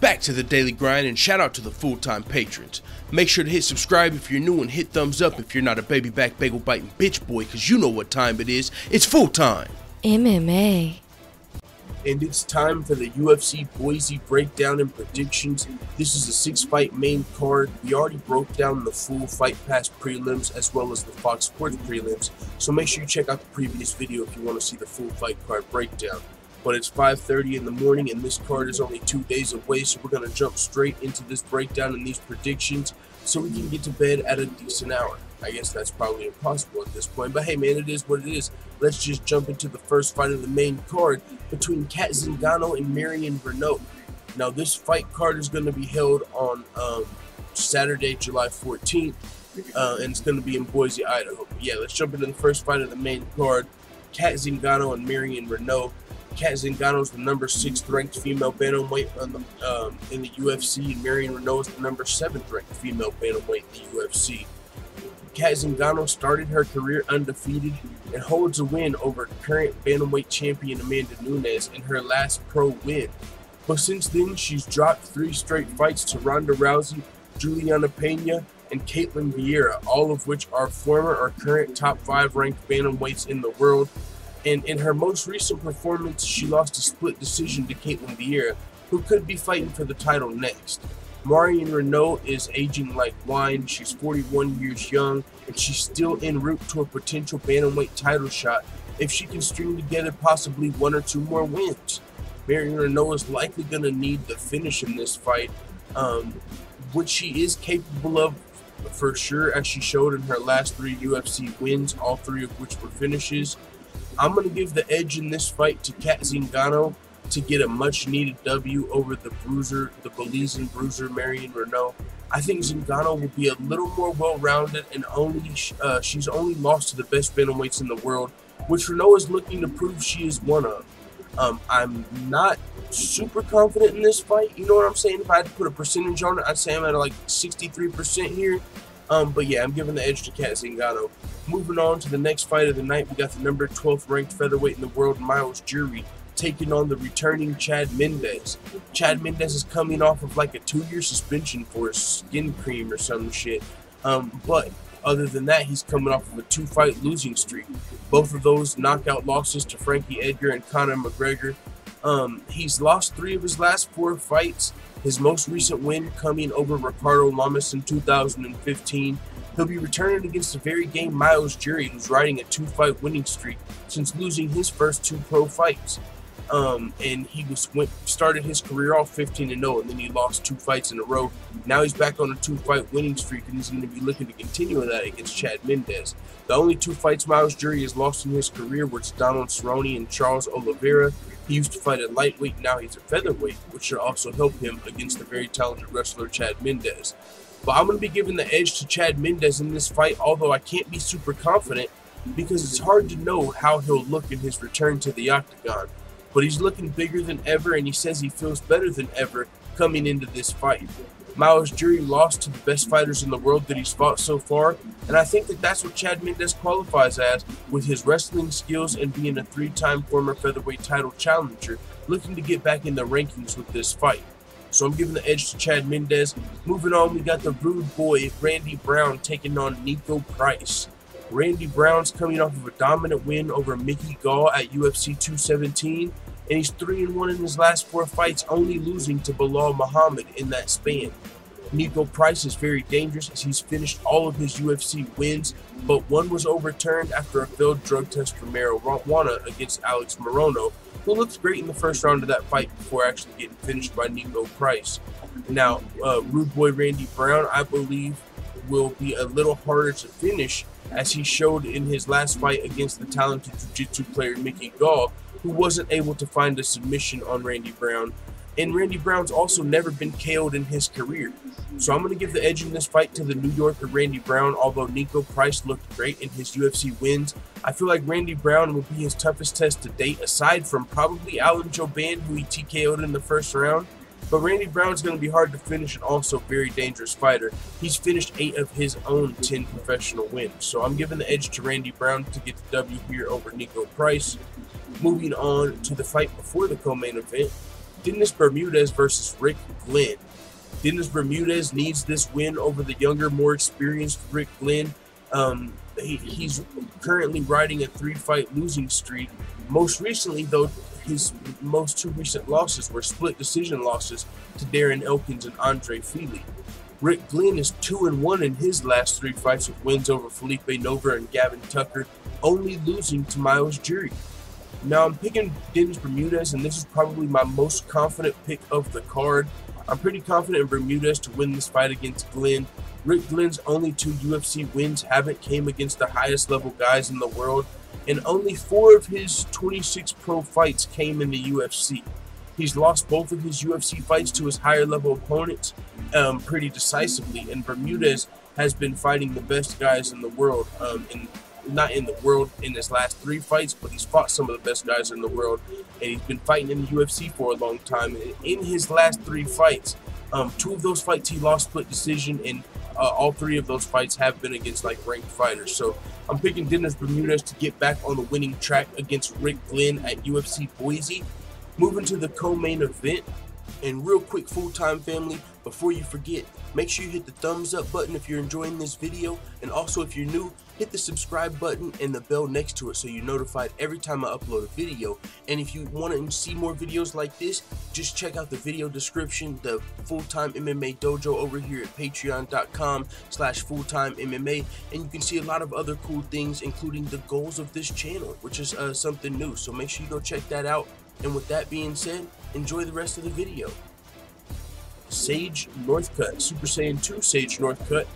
Back to the daily grind, and shout out to the full-time patrons. Make sure to hit subscribe if you're new and hit thumbs up if you're not a baby back bagel biting bitch boy, cause you know what time it is. It's full time. MMA. And it's time for the UFC Boise breakdown and predictions. This is a 6-fight main card. We already broke down the full Fight Pass prelims as well as the Fox Sports prelims, so make sure you check out the previous video if you want to see the full fight card breakdown. But it's 5:30 in the morning and this card is only 2 days away, so we're going to jump straight into this breakdown and these predictions so we can get to bed at a decent hour. I guess that's probably impossible at this point, but hey man, it is what it is. Let's just jump into the first fight of the main card between Cat Zingano and Marion Renault. Now this fight card is going to be held on Saturday, July 14th, and it's going to be in Boise, Idaho. But yeah, let's jump into the first fight of the main card. Cat Zingano and Marion Renault. Cat Zingano is the number 6th ranked female bantamweight in the UFC, and Marion Renault is the number 7th ranked female bantamweight in the UFC. Cat Zingano started her career undefeated and holds a win over current bantamweight champion Amanda Nunes in her last pro win. But since then, she's dropped 3 straight fights to Ronda Rousey, Juliana Pena, and Caitlin Vieira, all of which are former or current top 5 ranked bantamweights in the world. And in her most recent performance, she lost a split decision to Caitlin Vieira, who could be fighting for the title next. Marion Renault is aging like wine. She's 41 years young, and she's still en route to a potential bantamweight title shot if she can string together possibly 1 or 2 more wins. Marion Renault is likely going to need the finish in this fight, which she is capable of for sure, as she showed in her last 3 UFC wins, all 3 of which were finishes. I'm going to give the edge in this fight to Cat Zingano to get a much-needed W over the Belizean bruiser Marion Renault. I think Zingano will be a little more well-rounded, and she's only lost to the best bantamweights in the world, which Renault is looking to prove she is one of. I'm not super confident in this fight, you know what I'm saying? If I had to put a percentage on it, I'd say I'm at like 63% here. But yeah, I'm giving the edge to Cat Zingano. Moving on to the next fight of the night, we got the number 12th ranked featherweight in the world, Myles Jury, taking on the returning Chad Mendes. Chad Mendes is coming off of like a 2-year suspension for a skin cream or some shit. But other than that, he's coming off of a 2-fight losing streak. Both of those knockout losses to Frankie Edgar and Conor McGregor. He's lost 3 of his last 4 fights. His most recent win coming over Ricardo Lamas in 2015. He'll be returning against the very game Myles Jury, who's riding a 2-fight winning streak since losing his first 2 pro fights. And he started his career off 15-0, and then he lost 2 fights in a row. Now he's back on a 2-fight winning streak, and he's going to be looking to continue that against Chad Mendes. The only 2 fights Myles Jury has lost in his career were to Donald Cerrone and Charles Oliveira. He used to fight at lightweight, now he's a featherweight, which should also help him against the very talented wrestler Chad Mendes. But I'm going to be giving the edge to Chad Mendes in this fight, although I can't be super confident because it's hard to know how he'll look in his return to the octagon. But he's looking bigger than ever, and he says he feels better than ever coming into this fight. Myles Jury lost to the best fighters in the world that he's fought so far, and I think that that's what Chad Mendes qualifies as, with his wrestling skills and being a 3-time former featherweight title challenger, looking to get back in the rankings with this fight. So I'm giving the edge to Chad Mendes. Moving on, we got the rude boy, Randy Brown, taking on Nico Price. Randy Brown's coming off of a dominant win over Mickey Gall at UFC 217, and he's 3-1 in his last 4 fights, only losing to Bilal Muhammad in that span. Nico Price is very dangerous as he's finished all of his UFC wins, but one was overturned after a failed drug test for marijuana against Alex Morono, who looked great in the first round of that fight before actually getting finished by Nico Price. Now, rude boy Randy Brown, I believe, will be a little harder to finish, as he showed in his last fight against the talented jiu-jitsu player Mickey Gall, who wasn't able to find a submission on Randy Brown. And Randy Brown's also never been KO'd in his career. So I'm going to give the edge in this fight to the New Yorker Randy Brown, although Nico Price looked great in his UFC wins. I feel like Randy Brown will be his toughest test to date, aside from probably Alan Jouban, who he TKO'd in the first round. But Randy Brown's going to be hard to finish and also a very dangerous fighter. He's finished 8 of his own 10 professional wins. So I'm giving the edge to Randy Brown to get the W here over Nico Price. Moving on to the fight before the co-main event, Dennis Bermudez versus Rick Glenn. Dennis Bermudez needs this win over the younger, more experienced Rick Glenn. He's currently riding a 3-fight losing streak. Most recently, though, his most 2 recent losses were split decision losses to Darren Elkins and Andre Fili. Rick Glenn is 2-1 in his last 3 fights with wins over Felipe Nova and Gavin Tucker, only losing to Miles Jury. Now I'm picking Dennis Bermudez, and this is probably my most confident pick of the card. I'm pretty confident in Bermudez to win this fight against Glenn. Rick Glenn's only 2 UFC wins haven't came against the highest level guys in the world, and only 4 of his 26 pro fights came in the UFC. He's lost both of his UFC fights to his higher level opponents pretty decisively, and Bermudez has been fighting the best guys in the world, not in the world in his last 3 fights, but he's fought some of the best guys in the world, and he's been fighting in the UFC for a long time. And in his last 3 fights, 2 of those fights he lost split decision, and all 3 of those fights have been against like ranked fighters. So I'm picking Dennis Bermudez to get back on the winning track against Rick Glenn at UFC Boise. Moving to the co-main event, and real quick, full-time family, before you forget, make sure you hit the thumbs up button if you're enjoying this video, and also if you're new, hit the subscribe button and the bell next to it so you're notified every time I upload a video. And if you want to see more videos like this, just check out the video description, the Full-Time MMA Dojo over here at patreon.com/fulltimemma, and you can see a lot of other cool things, including the goals of this channel, which is something new, so make sure you go check that out. And with that being said, enjoy the rest of the video. Sage Northcutt, Super Saiyan 2 Sage Northcutt,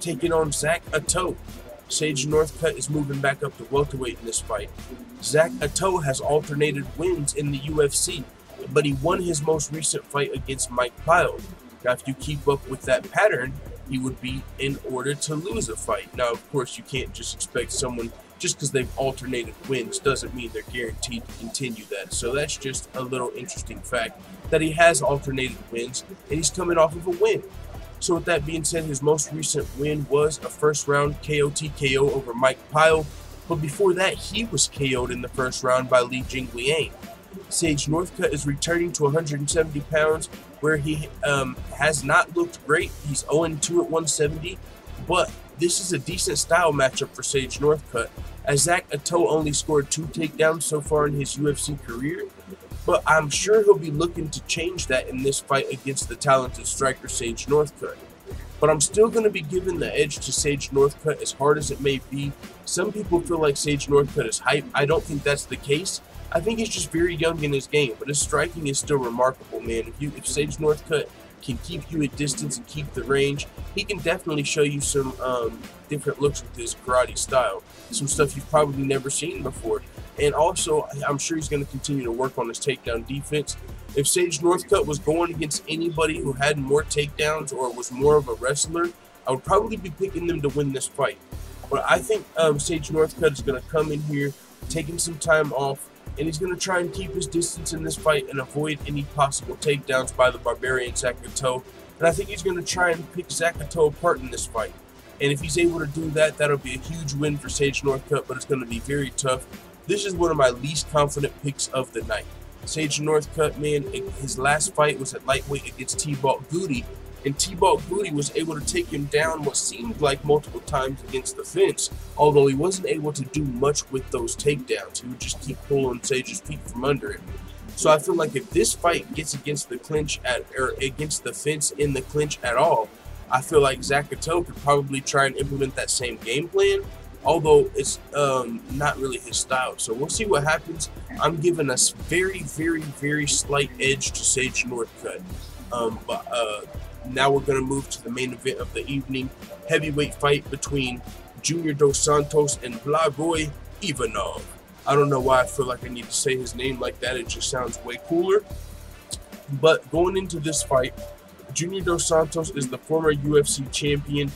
taking on Zach Attoh. Sage Northcutt is moving back up to welterweight in this fight. Zach Attoh has alternated wins in the UFC, but he won his most recent fight against McFly. Now, if you keep up with that pattern, he would be in order to lose a fight. Now, of course, you can't just expect someone, just because they've alternated wins doesn't mean they're guaranteed to continue that. So that's just a little interesting fact that he has alternated wins, and he's coming off of a win. So with that being said, his most recent win was a first-round KO over Mike Pyle, but before that, he was KO'd in the first round by Li Jingliang. Sage Northcutt is returning to 170 pounds, where he has not looked great. He's 0-2 at 170, but this is a decent style matchup for Sage Northcutt, as Zach Attoh only scored 2 takedowns so far in his UFC career, but I'm sure he'll be looking to change that in this fight against the talented striker Sage Northcutt. But I'm still going to be giving the edge to Sage Northcutt, as hard as it may be. Some people feel like Sage Northcutt is hype. I don't think that's the case. I think he's just very young in his game, but his striking is still remarkable, man. If Sage Northcutt can keep you at distance and keep the range, he can definitely show you some different looks with his karate style, some stuff you've probably never seen before. And also, I'm sure he's going to continue to work on his takedown defense. If Sage Northcutt was going against anybody who had more takedowns or was more of a wrestler, I would probably be picking them to win this fight. But I think Sage Northcutt is going to come in here, taking some time off, and he's going to try and keep his distance in this fight and avoid any possible takedowns by the Barbarian Zach Attoh. And I think he's going to try and pick Zach Attoh apart in this fight. And if he's able to do that, that'll be a huge win for Sage Northcutt, but it's going to be very tough. This is one of my least confident picks of the night. Sage Northcutt, man, his last fight was at lightweight against T-Balt Goody, and T-Balt Goody was able to take him down what seemed like multiple times against the fence, although he wasn't able to do much with those takedowns. He would just keep pulling Sage's feet from under him. So I feel like if this fight gets against the clinch or against the fence in the clinch at all, I feel like Zach Attoh could probably try and implement that same game plan, although it's not really his style. So we'll see what happens. I'm giving us very, very, very slight edge to Sage Northcutt. Now we're going to move to the main event of the evening. Heavyweight fight between Junior Dos Santos and Blagoy Ivanov. I don't know why I feel like I need to say his name like that. It just sounds way cooler. But going into this fight, Junior Dos Santos is the former UFC champion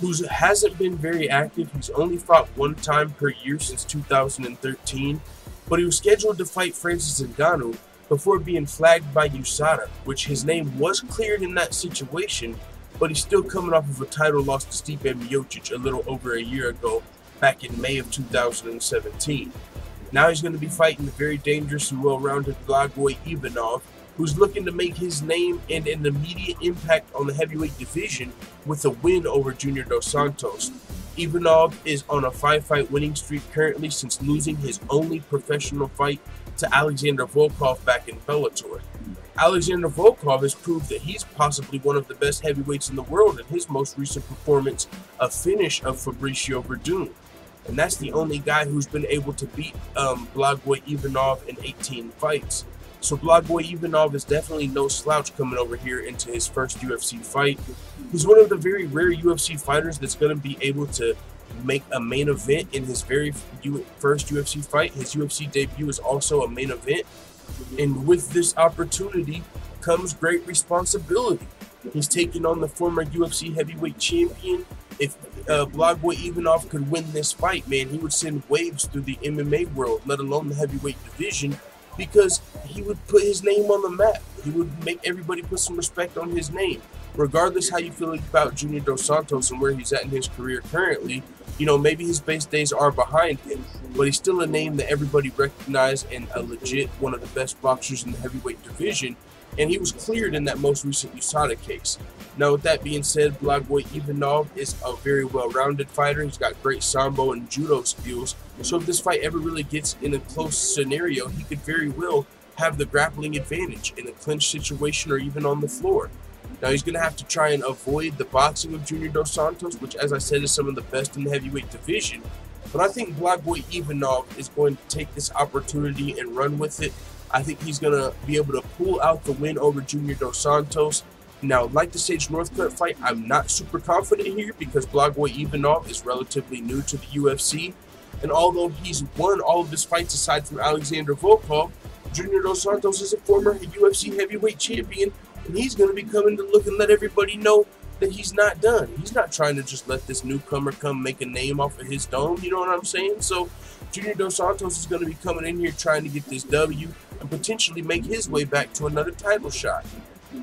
who hasn't been very active. He's only fought 1 time per year since 2013, but he was scheduled to fight Francis Ngannou before being flagged by USADA, which his name was cleared in that situation, but he's still coming off of a title loss to Stipe Miocic a little over a year ago, back in May of 2017. Now he's going to be fighting the very dangerous and well-rounded Blagoy Ivanov, who's looking to make his name and an immediate impact on the heavyweight division with a win over Junior Dos Santos. Ivanov is on a 5-fight winning streak currently since losing his only professional fight to Alexander Volkov back in Bellator. Alexander Volkov has proved that he's possibly one of the best heavyweights in the world in his most recent performance, a finish of Fabricio Verdun. And that's the only guy who's been able to beat Blagoy Ivanov in 18 fights. So Blagoy Ivanov is definitely no slouch coming over here into his first UFC fight. He's one of the very rare UFC fighters that's going to be able to make a main event in his very first UFC fight. His UFC debut is also a main event. And with this opportunity comes great responsibility. He's taking on the former UFC heavyweight champion. If Blagoy Ivanov could win this fight, man, he would send waves through the MMA world, let alone the heavyweight division, because he would put his name on the map. He would make everybody put some respect on his name. Regardless how you feel about Junior Dos Santos and where he's at in his career currently, you know, maybe his best days are behind him, but he's still a name that everybody recognizes and a legit one of the best boxers in the heavyweight division, and he was cleared in that most recent USADA case. Now, with that being said, Blagoy Ivanov is a very well-rounded fighter. He's got great sambo and judo skills, so if this fight ever really gets in a close scenario, he could very well have the grappling advantage in a clinch situation or even on the floor. Now, he's going to have to try and avoid the boxing of Junior Dos Santos, which, as I said, is some of the best in the heavyweight division. But I think Blagoy Ivanov is going to take this opportunity and run with it. I think he's going to be able to pull out the win over Junior Dos Santos. Now, like the Sage Northcutt fight, I'm not super confident here because Blagoy Ivanov is relatively new to the UFC. And although he's won all of his fights aside from Alexander Volkov, Junior Dos Santos is a former UFC heavyweight champion, and he's going to be coming to look and let everybody know that he's not done. He's not trying to just let this newcomer come make a name off of his dome, you know what I'm saying? So Junior Dos Santos is going to be coming in here trying to get this W and potentially make his way back to another title shot.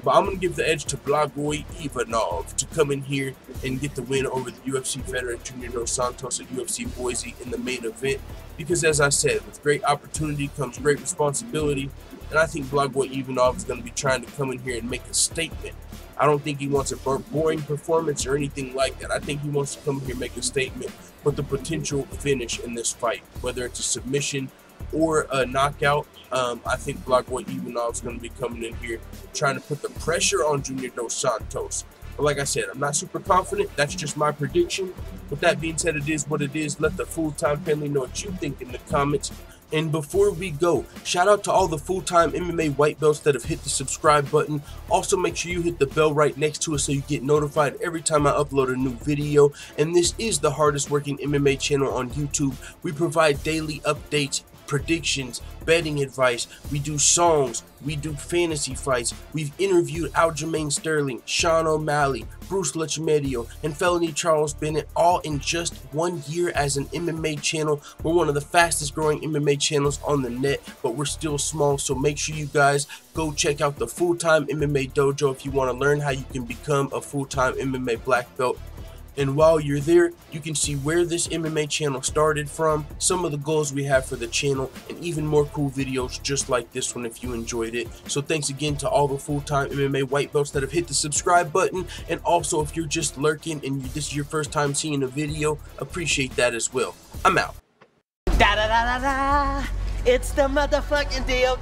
But I'm going to give the edge to Blagoy Ivanov to come in here and get the win over the UFC veteran Junior Dos Santos at UFC Boise in the main event. Because as I said, with great opportunity comes great responsibility. And I think Blagoy Ivanov is going to be trying to come in here and make a statement. I don't think he wants a boring performance or anything like that. I think he wants to come here and make a statement with the potential finish in this fight. Whether it's a submission or a knockout, I think Blagoy Ivanov is going to be coming in here trying to put the pressure on Junior Dos Santos. But like I said, I'm not super confident. That's just my prediction. With that being said, it is what it is. Let the full-time family know what you think in the comments. And before we go, shout out to all the full-time MMA white belts that have hit the subscribe button. Also, make sure you hit the bell right next to it so you get notified every time I upload a new video. And this is the hardest working MMA channel on YouTube. We provide daily updates, predictions, betting advice, we do songs, we do fantasy fights. We've interviewed Aljamain Sterling, Sean O'Malley, Bruce Lechmedio, and Felony Charles Bennett, all in just 1 year as an MMA channel. We're one of the fastest growing MMA channels on the net, but we're still small, so make sure you guys go check out the Full-Time MMA Dojo if you want to learn how you can become a full-time MMA black belt. And while you're there, you can see where this MMA channel started from, some of the goals we have for the channel, and even more cool videos just like this one if you enjoyed it. So thanks again to all the full-time MMA white belts that have hit the subscribe button, and also if you're just lurking and this is your first time seeing a video, appreciate that as well. I'm out. Da da da da da! It's the motherfucking DOG.